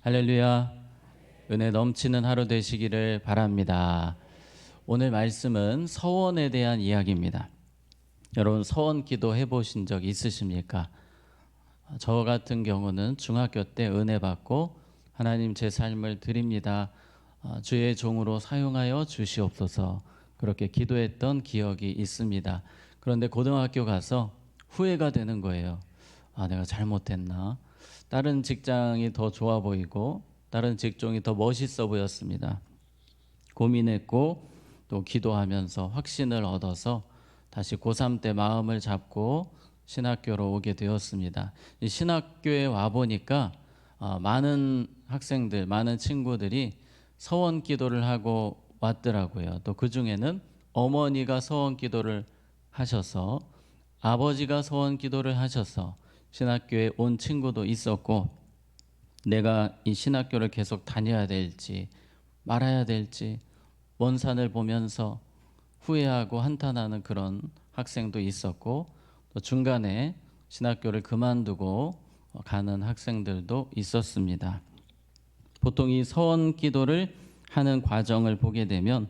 할렐루야. 은혜 넘치는 하루 되시기를 바랍니다. 오늘 말씀은 서원에 대한 이야기입니다. 여러분 서원 기도 해보신 적 있으십니까? 저 같은 경우는 중학교 때 은혜 받고 하나님 제 삶을 드립니다. 주의 종으로 사용하여 주시옵소서 그렇게 기도했던 기억이 있습니다. 그런데 고등학교 가서 후회가 되는 거예요. 내가 잘못했나? 다른 직장이 더 좋아 보이고 다른 직종이 더 멋있어 보였습니다. 고민했고 또 기도하면서 확신을 얻어서 다시 고3 때 마음을 잡고 신학교로 오게 되었습니다. 이 신학교에 와 보니까 많은 학생들, 많은 친구들이 서원 기도를 하고 왔더라고요. 또 그 중에는 어머니가 서원 기도를 하셔서 아버지가 서원 기도를 하셔서 신학교에 온 친구도 있었고, 내가 이 신학교를 계속 다녀야 될지 말아야 될지 먼 산을 보면서 후회하고 한탄하는 그런 학생도 있었고, 또 중간에 신학교를 그만두고 가는 학생들도 있었습니다. 보통 이 서원 기도를 하는 과정을 보게 되면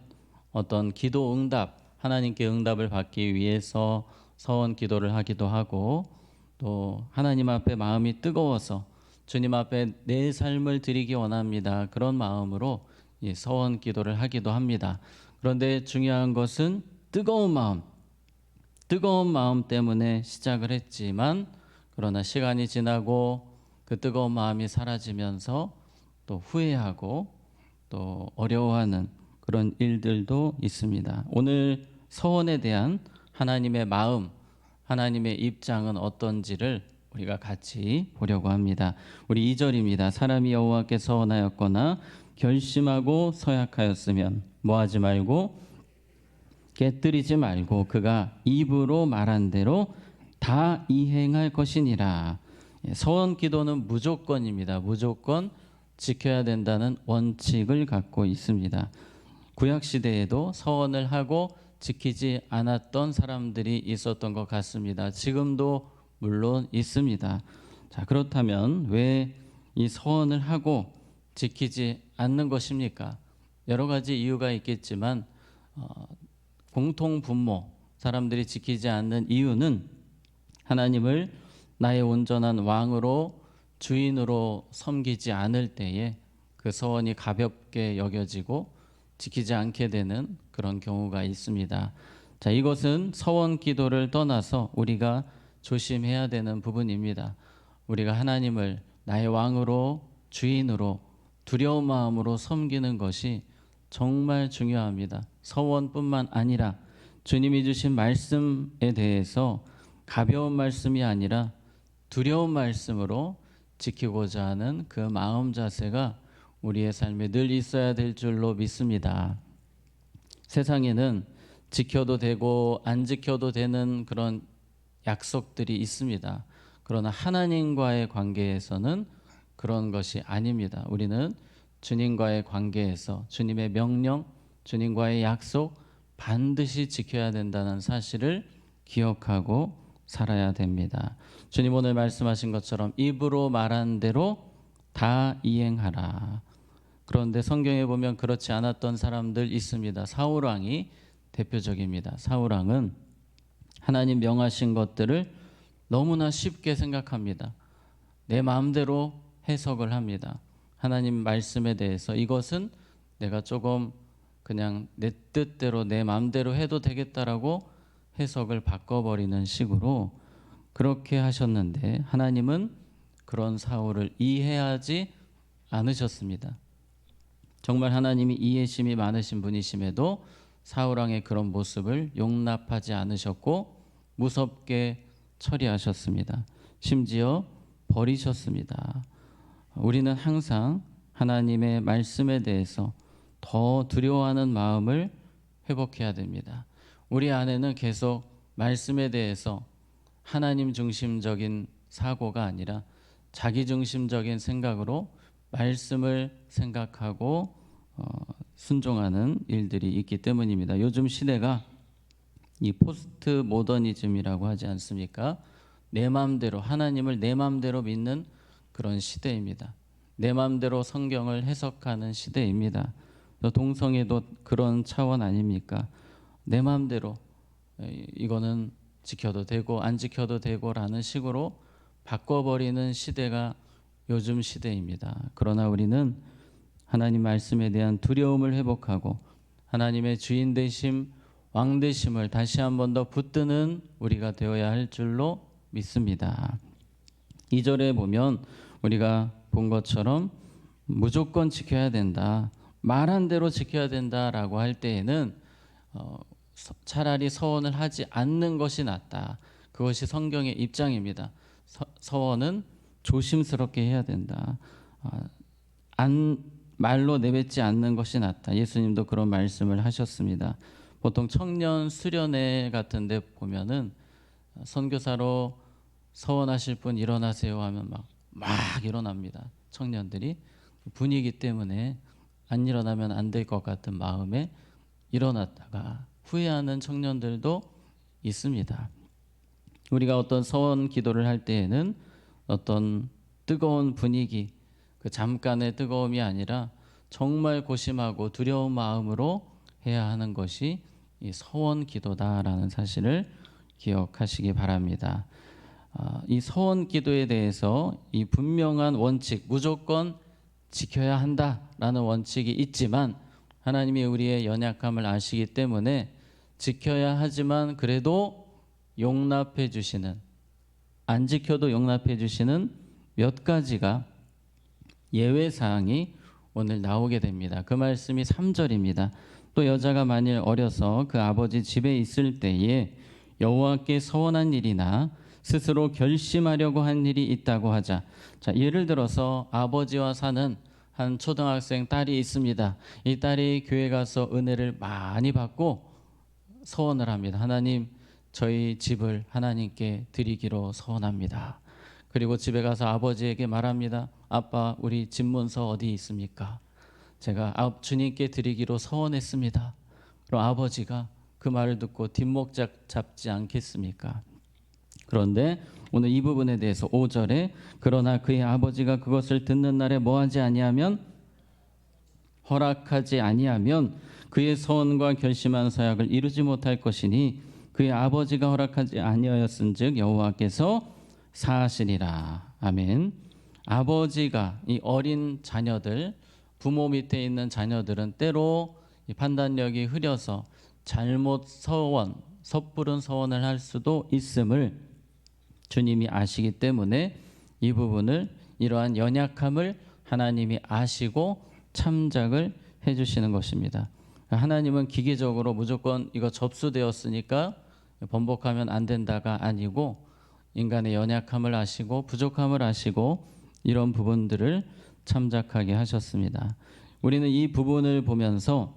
어떤 기도 응답, 하나님께 응답을 받기 위해서 서원 기도를 하기도 하고, 또 하나님 앞에 마음이 뜨거워서 주님 앞에 내 삶을 드리기 원합니다. 그런 마음으로 이 서원 기도를 하기도 합니다. 그런데 중요한 것은 뜨거운 마음 때문에 시작을 했지만, 그러나 시간이 지나고 그 뜨거운 마음이 사라지면서 또 후회하고 또 어려워하는 그런 일들도 있습니다. 오늘 서원에 대한 하나님의 마음, 하나님의 입장은 어떤지를 우리가 같이 보려고 합니다. 우리 2절입니다. 사람이 여호와께 서원하였거나 결심하고 서약하였으면 뭐하지 말고 깨뜨리지 말고 그가 입으로 말한 대로 다 이행할 것이니라. 서원 기도는 무조건입니다. 무조건 지켜야 된다는 원칙을 갖고 있습니다. 구약 시대에도 서원을 하고 지키지 않았던 사람들이 있었던 것 같습니다. 지금도 물론 있습니다. 자, 그렇다면 왜 이 서원을 하고 지키지 않는 것입니까? 여러 가지 이유가 있겠지만 공통 분모, 사람들이 지키지 않는 이유는 하나님을 나의 온전한 왕으로 주인으로 섬기지 않을 때에 그 서원이 가볍게 여겨지고 지키지 않게 되는 그런 경우가 있습니다. 자, 이것은 서원 기도를 떠나서 우리가 조심해야 되는 부분입니다. 우리가 하나님을 나의 왕으로 주인으로 두려운 마음으로 섬기는 것이 정말 중요합니다. 서원뿐만 아니라 주님이 주신 말씀에 대해서 가벼운 말씀이 아니라 두려운 말씀으로 지키고자 하는 그 마음 자세가 우리의 삶에 늘 있어야 될 줄로 믿습니다. 세상에는 지켜도 되고 안 지켜도 되는 그런 약속들이 있습니다. 그러나 하나님과의 관계에서는 그런 것이 아닙니다. 우리는 주님과의 관계에서 주님의 명령, 주님과의 약속 반드시 지켜야 된다는 사실을 기억하고 살아야 됩니다. 주님 오늘 말씀하신 것처럼 입으로 말한 대로 다 이행하라. 그런데 성경에 보면 그렇지 않았던 사람들 있습니다. 사울 왕이 대표적입니다. 사울 왕은 하나님 명하신 것들을 너무나 쉽게 생각합니다. 내 마음대로 해석을 합니다. 하나님 말씀에 대해서 이것은 내가 조금 그냥 내 뜻대로 내 마음대로 해도 되겠다라고 해석을 바꿔버리는 식으로 그렇게 하셨는데, 하나님은 그런 사울을 이해하지 않으셨습니다. 정말 하나님이 이해심이 많으신 분이심에도 사울 왕의 그런 모습을 용납하지 않으셨고 무섭게 처리하셨습니다. 심지어 버리셨습니다. 우리는 항상 하나님의 말씀에 대해서 더 두려워하는 마음을 회복해야 됩니다. 우리 안에는 계속 말씀에 대해서 하나님 중심적인 사고가 아니라 자기 중심적인 생각으로 말씀을 생각하고 순종하는 일들이 있기 때문입니다. 요즘 시대가 이 포스트 모더니즘이라고 하지 않습니까? 내 마음대로, 하나님을 내 마음대로 믿는 그런 시대입니다. 내 마음대로 성경을 해석하는 시대입니다. 동성애도 그런 차원 아닙니까? 내 마음대로 이거는 지켜도 되고 안 지켜도 되고라는 식으로 바꿔버리는 시대가 요즘 시대입니다. 그러나 우리는 하나님 말씀에 대한 두려움을 회복하고 하나님의 주인 되심, 왕 되심을 다시 한 번 더 붙드는 우리가 되어야 할 줄로 믿습니다. 2절에 보면 우리가 본 것처럼 무조건 지켜야 된다, 말한 대로 지켜야 된다라고 할 때에는 차라리 서원을 하지 않는 것이 낫다. 그것이 성경의 입장입니다. 서원은 조심스럽게 해야 된다. 말로 내뱉지 않는 것이 낫다. 예수님도 그런 말씀을 하셨습니다. 보통 청년 수련회 같은 데 보면은 선교사로 서원하실 분 일어나세요 하면 막 일어납니다. 청년들이 분위기 때문에 안 일어나면 안 될 것 같은 마음에 일어났다가 후회하는 청년들도 있습니다. 우리가 어떤 서원 기도를 할 때에는 어떤 뜨거운 분위기, 그 잠깐의 뜨거움이 아니라 정말 고심하고 두려운 마음으로 해야 하는 것이 이 서원 기도다라는 사실을 기억하시기 바랍니다. 이 서원 기도에 대해서 이 분명한 원칙, 무조건 지켜야 한다라는 원칙이 있지만 하나님이 우리의 연약함을 아시기 때문에 지켜야 하지만 그래도 용납해 주시는, 안 지켜도 용납해 주시는 몇 가지가 예외 사항이 오늘 나오게 됩니다. 그 말씀이 3절입니다. 또 여자가 만일 어려서 그 아버지 집에 있을 때에 여호와께 서원한 일이나 스스로 결심하려고 한 일이 있다고 하자. 자, 예를 들어서 아버지와 사는 한 초등학생 딸이 있습니다. 이 딸이 교회 가서 은혜를 많이 받고 서원을 합니다. 하나님, 저희 집을 하나님께 드리기로 서원합니다. 그리고 집에 가서 아버지에게 말합니다. 아빠, 우리 집 문서 어디 있습니까? 제가 주님께 드리기로 서원했습니다. 그럼 아버지가 그 말을 듣고 뒷목 잡지 않겠습니까? 그런데 오늘 이 부분에 대해서 5절에 그러나 그의 아버지가 그것을 듣는 날에 뭐하지 아니하면, 허락하지 아니하면 그의 서원과 결심한 서약을 이루지 못할 것이니 그의 아버지가 허락하지 아니하였은즉 여호와께서 사하시리라. 아멘. 아버지가 이 어린 자녀들, 부모 밑에 있는 자녀들은 때로 이 판단력이 흐려서 잘못 섣부른 서원을 할 수도 있음을 주님이 아시기 때문에 이 부분을, 이러한 연약함을 하나님이 아시고 참작을 해주시는 것입니다. 하나님은 기계적으로 무조건 이거 접수되었으니까 번복하면 안 된다가 아니고 인간의 연약함을 아시고 부족함을 아시고 이런 부분들을 참작하게 하셨습니다. 우리는 이 부분을 보면서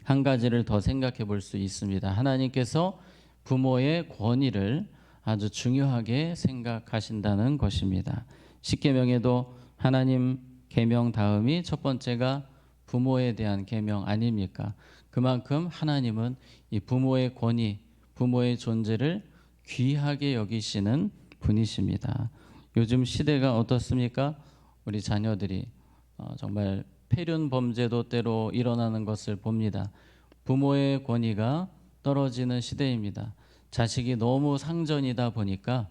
한 가지를 더 생각해 볼 수 있습니다. 하나님께서 부모의 권위를 아주 중요하게 생각하신다는 것입니다. 십계명에도 하나님 계명 다음이 첫 번째가 부모에 대한 계명 아닙니까? 그만큼 하나님은 이 부모의 권위, 부모의 존재를 귀하게 여기시는 분이십니다. 요즘 시대가 어떻습니까? 우리 자녀들이 정말 폐륜 범죄도 때로 일어나는 것을 봅니다. 부모의 권위가 떨어지는 시대입니다. 자식이 너무 상전이다 보니까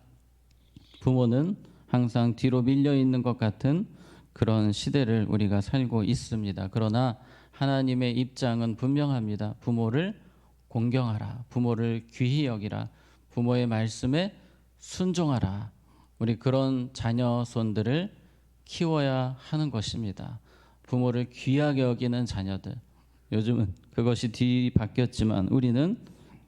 부모는 항상 뒤로 밀려 있는 것 같은 그런 시대를 우리가 살고 있습니다. 그러나 하나님의 입장은 분명합니다. 부모를 공경하라, 부모를 귀히 여기라, 부모의 말씀에 순종하라. 우리 그런 자녀 손들을 키워야 하는 것입니다. 부모를 귀하게 여기는 자녀들. 요즘은 그것이 뒤바뀌었지만 우리는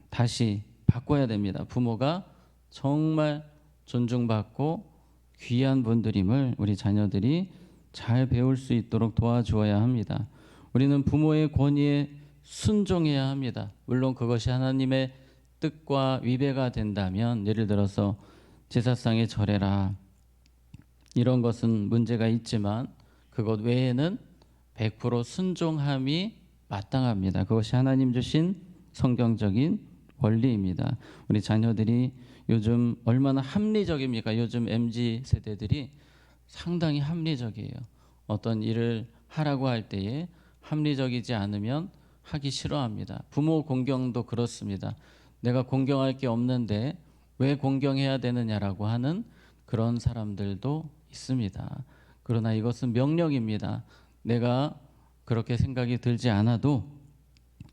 다시 바꿔야 됩니다. 부모가 정말 존중받고 귀한 분들임을 우리 자녀들이 잘 배울 수 있도록 도와주어야 합니다. 우리는 부모의 권위에 순종해야 합니다. 물론 그것이 하나님의 뜻과 위배가 된다면, 예를 들어서 제사상에 절해라, 이런 것은 문제가 있지만 그것 외에는 100% 순종함이 마땅합니다. 그것이 하나님 주신 성경적인 원리입니다. 우리 자녀들이 요즘 얼마나 합리적입니까? 요즘 MZ 세대들이 상당히 합리적이에요. 어떤 일을 하라고 할 때에 합리적이지 않으면 하기 싫어합니다. 부모 공경도 그렇습니다. 내가 공경할 게 없는데 왜 공경해야 되느냐라고 하는 그런 사람들도 있습니다. 그러나 이것은 명령입니다. 내가 그렇게 생각이 들지 않아도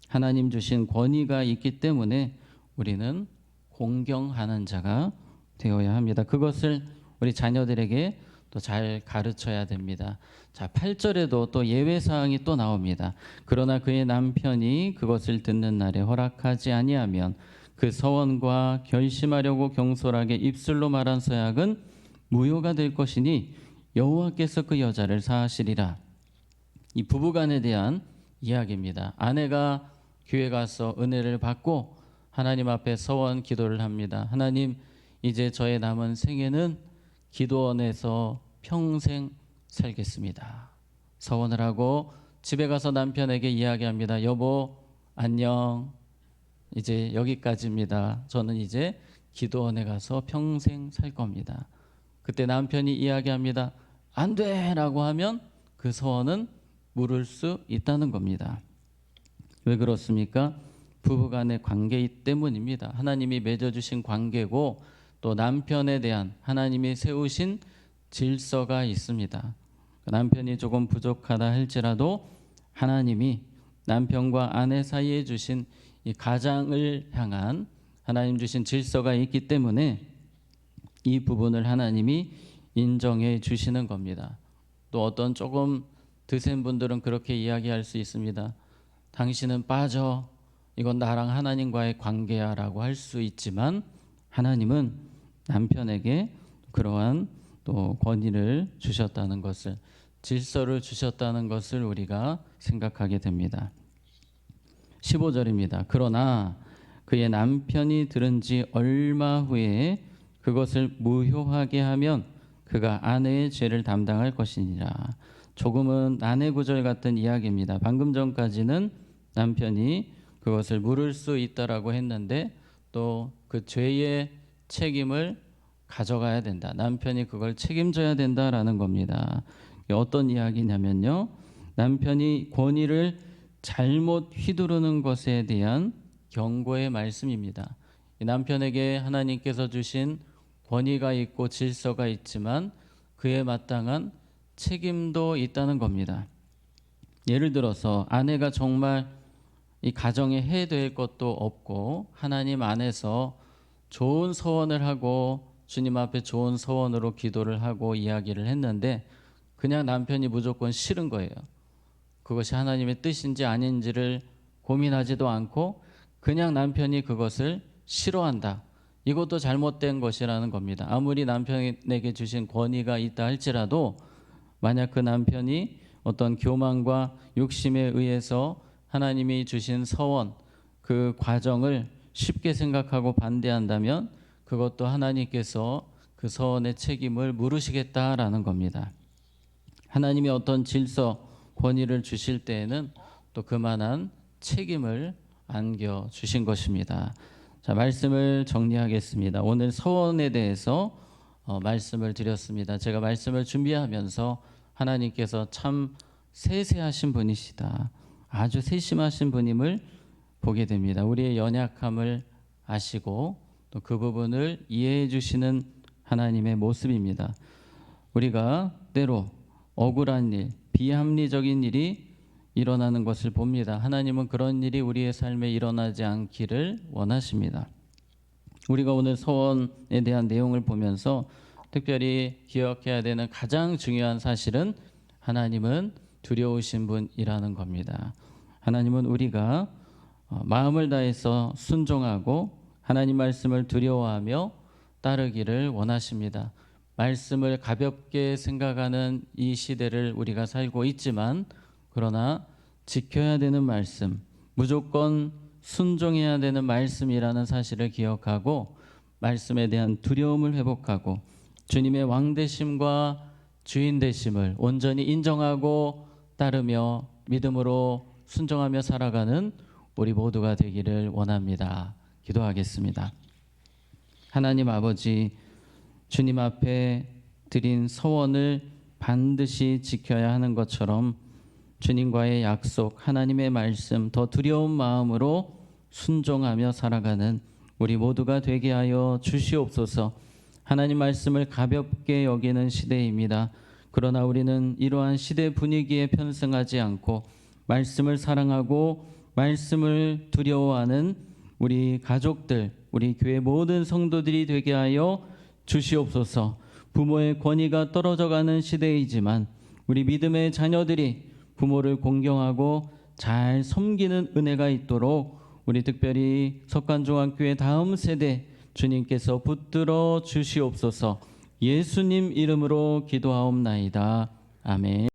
하나님 주신 권위가 있기 때문에 우리는 공경하는 자가 되어야 합니다. 그것을 우리 자녀들에게 또 잘 가르쳐야 됩니다. 자, 8절에도 또 예외 사항이 또 나옵니다. 그러나 그의 남편이 그것을 듣는 날에 허락하지 아니하면 그 서원과 결심하려고 경솔하게 입술로 말한 서약은 무효가 될 것이니 여호와께서 그 여자를 사하시리라. 이 부부간에 대한 이야기입니다. 아내가 교회 가서 은혜를 받고 하나님 앞에 서원 기도를 합니다. 하나님, 이제 저의 남은 생애는 기도원에서 평생 살겠습니다. 서원을 하고 집에 가서 남편에게 이야기합니다. 여보, 안녕. 이제 여기까지입니다. 저는 이제 기도원에 가서 평생 살 겁니다. 그때 남편이 이야기합니다. 안 돼! 라고 하면 그 서원은 물을 수 있다는 겁니다. 왜 그렇습니까? 부부간의 관계 때문입니다. 하나님이 맺어주신 관계고 또 남편에 대한 하나님이 세우신 질서가 있습니다. 남편이 조금 부족하다 할지라도 하나님이 남편과 아내 사이에 주신 이 가장을 향한 하나님 주신 질서가 있기 때문에 이 부분을 하나님이 인정해 주시는 겁니다. 또 어떤 조금 드센 분들은 그렇게 이야기할 수 있습니다. 당신은 빠져. 이건 나랑 하나님과의 관계야 라고 할 수 있지만 하나님은 남편에게 그러한 또 권위를 주셨다는 것을, 질서를 주셨다는 것을 우리가 생각하게 됩니다. 15절입니다. 그러나 그의 남편이 들은 지 얼마 후에 그것을 무효하게 하면 그가 아내의 죄를 담당할 것이니라. 조금은 난해 구절 같은 이야기입니다. 방금 전까지는 남편이 그것을 물을 수 있다라고 했는데 또 그 죄의 책임을 가져가야 된다. 남편이 그걸 책임져야 된다라는 겁니다. 어떤 이야기냐면요. 남편이 권위를 잘못 휘두르는 것에 대한 경고의 말씀입니다. 남편에게 하나님께서 주신 권위가 있고 질서가 있지만 그에 마땅한 책임도 있다는 겁니다. 예를 들어서 아내가 정말 이 가정에 해될 것도 없고 하나님 안에서 좋은 서원을 하고 주님 앞에 좋은 서원으로 기도를 하고 이야기를 했는데 그냥 남편이 무조건 싫은 거예요. 그것이 하나님의 뜻인지 아닌지를 고민하지도 않고 그냥 남편이 그것을 싫어한다. 이것도 잘못된 것이라는 겁니다. 아무리 남편에게 주신 권위가 있다 할지라도 만약 그 남편이 어떤 교만과 욕심에 의해서 하나님이 주신 서원, 그 과정을 쉽게 생각하고 반대한다면 그것도 하나님께서 그 서원의 책임을 물으시겠다라는 겁니다. 하나님이 어떤 질서, 권위를 주실 때에는 또 그만한 책임을 안겨 주신 것입니다. 자, 말씀을 정리하겠습니다. 오늘 서원에 대해서 말씀을 드렸습니다. 제가 말씀을 준비하면서 하나님께서 참 세세하신 분이시다. 아주 세심하신 분임을 보게 됩니다. 우리의 연약함을 아시고 또 그 부분을 이해해 주시는 하나님의 모습입니다. 우리가 때로 억울한 일, 비합리적인 일이 일어나는 것을 봅니다. 하나님은 그런 일이 우리의 삶에 일어나지 않기를 원하십니다. 우리가 오늘 서원에 대한 내용을 보면서 특별히 기억해야 되는 가장 중요한 사실은 하나님은 두려우신 분이라는 겁니다. 하나님은 우리가 마음을 다해서 순종하고 하나님 말씀을 두려워하며 따르기를 원하십니다. 말씀을 가볍게 생각하는 이 시대를 우리가 살고 있지만 그러나 지켜야 되는 말씀, 무조건 순종해야 되는 말씀이라는 사실을 기억하고 말씀에 대한 두려움을 회복하고 주님의 왕되심과 주인되심을 온전히 인정하고 따르며 믿음으로 순종하며 살아가는 우리 모두가 되기를 원합니다. 기도하겠습니다. 하나님 아버지, 주님 앞에 드린 서원을 반드시 지켜야 하는 것처럼 주님과의 약속, 하나님의 말씀 더 두려운 마음으로 순종하며 살아가는 우리 모두가 되게 하여 주시옵소서. 하나님 말씀을 가볍게 여기는 시대입니다. 그러나 우리는 이러한 시대 분위기에 편승하지 않고 말씀을 사랑하고 말씀을 두려워하는 우리 가족들, 우리 교회 모든 성도들이 되게 하여 주시옵소서. 부모의 권위가 떨어져가는 시대이지만 우리 믿음의 자녀들이 부모를 공경하고 잘 섬기는 은혜가 있도록 우리 특별히 석관중학교의 다음 세대 주님께서 붙들어 주시옵소서. 예수님 이름으로 기도하옵나이다. 아멘.